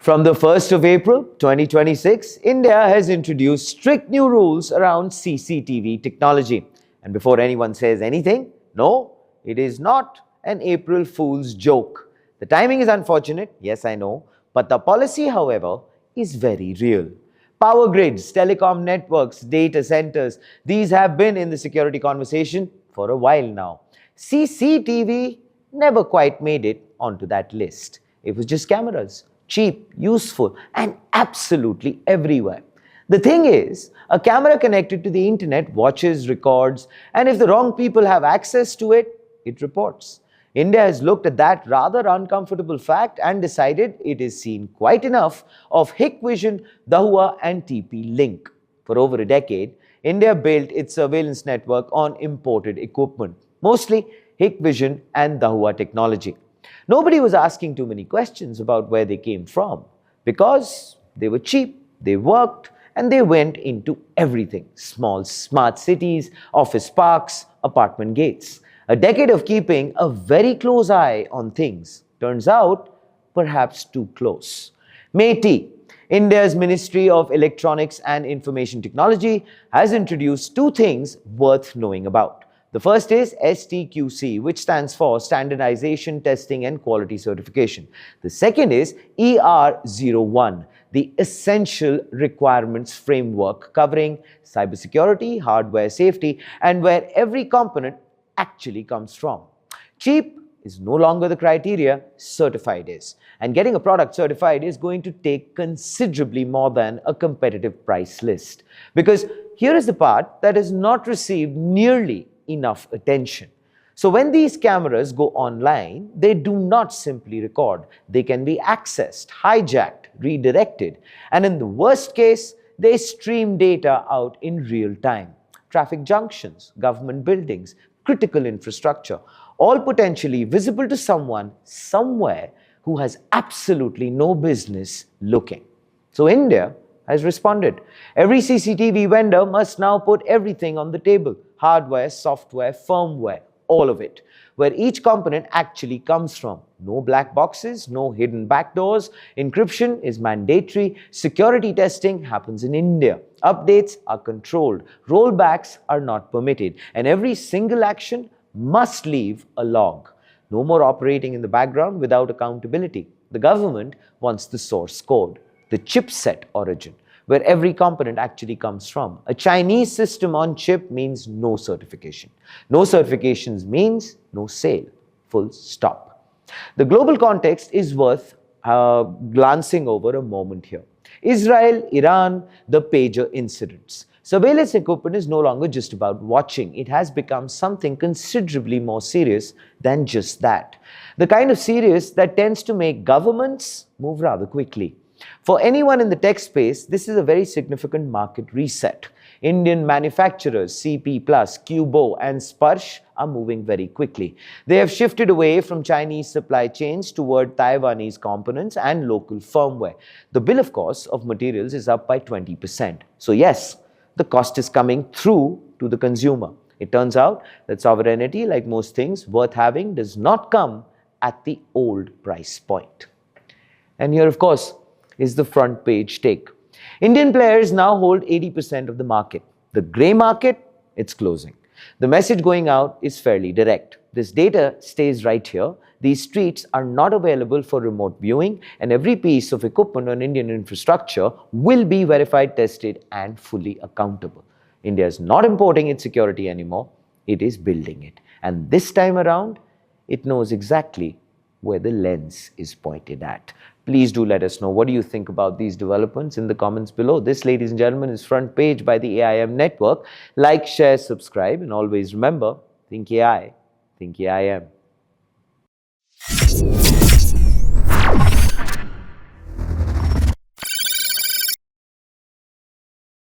From the 1st of April 2026, India has introduced strict new rules around CCTV technology. And before anyone says anything, no, it is not an April Fool's joke. The timing is unfortunate, yes I know, but the policy, however, is very real. Power grids, telecom networks, data centers, these have been in the security conversation for a while now. CCTV never quite made it onto that list. It was just cameras. Cheap, useful, and absolutely everywhere. The thing is, a camera connected to the internet watches, records, and if the wrong people have access to it, it reports. India has looked at that rather uncomfortable fact and decided it is seen quite enough of Hikvision, Dahua, and TP-Link. For over a decade, India built its surveillance network on imported equipment, mostly Hikvision and Dahua technology. Nobody was asking too many questions about where they came from because they were cheap, they worked, and they went into everything. Small, smart cities, office parks, apartment gates. A decade of keeping a very close eye on things. Turns out, perhaps too close. MeitY, India's Ministry of Electronics and Information Technology, has introduced two things worth knowing about. The first is Stqc, which stands for Standardization, Testing and Quality Certification. The second is ER01, the Essential Requirements Framework, covering cybersecurity, hardware safety, and where every component actually comes from. Cheap is no longer the criteria, certified is. And getting a product certified is going to take considerably more than a competitive price list. Because here is the part that has not received nearly enough attention. So when these cameras go online, they do not simply record. They can be accessed, hijacked, redirected, and in the worst case, they stream data out in real time. Traffic junctions, government buildings, critical infrastructure, all potentially visible to someone, somewhere, who has absolutely no business looking. So India has responded. Every CCTV vendor must now put everything on the table. Hardware, software, firmware, all of it. Where each component actually comes from. No black boxes, no hidden backdoors. Encryption is mandatory. Security testing happens in India. Updates are controlled. Rollbacks are not permitted. And every single action must leave a log. No more operating in the background without accountability. The government wants the source code, the chipset origin, where every component actually comes from. A Chinese system on chip means no certification. No certifications means no sale. Full stop. The global context is worth glancing over a moment here. Israel, Iran, the pager incidents. Surveillance equipment is no longer just about watching. It has become something considerably more serious than just that. The kind of serious that tends to make governments move rather quickly. For anyone in the tech space, this is a very significant market reset. Indian manufacturers CP+, Qubo and Sparsh are moving very quickly. They have shifted away from Chinese supply chains toward Taiwanese components and local firmware. The bill of cost of materials is up by 20%. So yes, the cost is coming through to the consumer. It turns out that sovereignty, like most things worth having, does not come at the old price point. And here, of course, is the front page take. Indian players now hold 80% of the market. The grey market, it's closing. The message going out is fairly direct. This data stays right here. These streets are not available for remote viewing, and every piece of equipment on Indian infrastructure will be verified, tested, and fully accountable. India is not importing its security anymore. It is building it. And this time around, it knows exactly where the lens is pointed at. Please do let us know what do you think about these developments in the comments below. This, ladies and gentlemen, is Front Page by the AIM Network. Like, share, subscribe, and always remember, think AI, think AIM.